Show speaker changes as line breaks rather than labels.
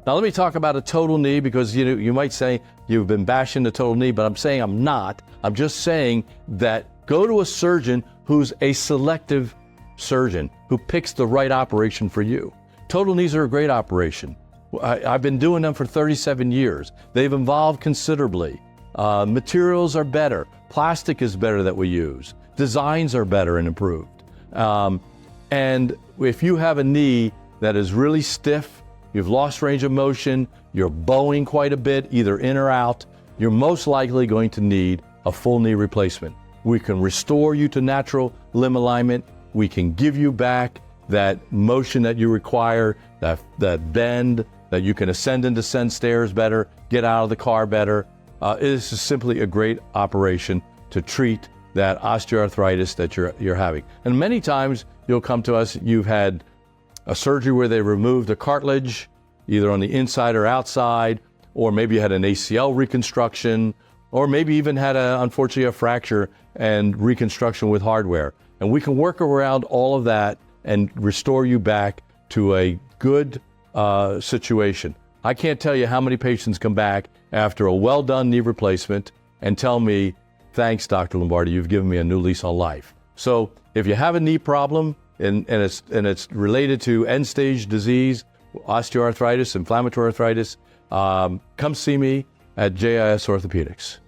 Now let me talk about a total knee, because you might say you've been bashing the total knee, but I'm saying I'm not. I'm just saying that go to a surgeon who's a selective surgeon, who picks the right operation for you. Total knees are a great operation. I've been doing them for 37 years. They've evolved considerably. Materials are better. Plastic is better that we use. Designs are better and improved. And if you have a knee that is really stiff, you've lost range of motion, you're bowing quite a bit, either in or out, you're most likely going to need a full knee replacement. We can restore you to natural limb alignment. We can give you back that motion that you require, that bend, that you can ascend and descend stairs better, get out of the car better. This is simply a great operation to treat that osteoarthritis that you're having. And many times you'll come to us, you've had a surgery where they removed a cartilage, either on the inside or outside, or maybe you had an ACL reconstruction, or maybe even had, unfortunately, a fracture and reconstruction with hardware. And we can work around all of that and restore you back to a good situation. I can't tell you how many patients come back after a well-done knee replacement and tell me, thanks, Dr. Lombardi, you've given me a new lease on life. So if you have a knee problem and it's related to end-stage disease, osteoarthritis, inflammatory arthritis, come see me at JIS Orthopedics.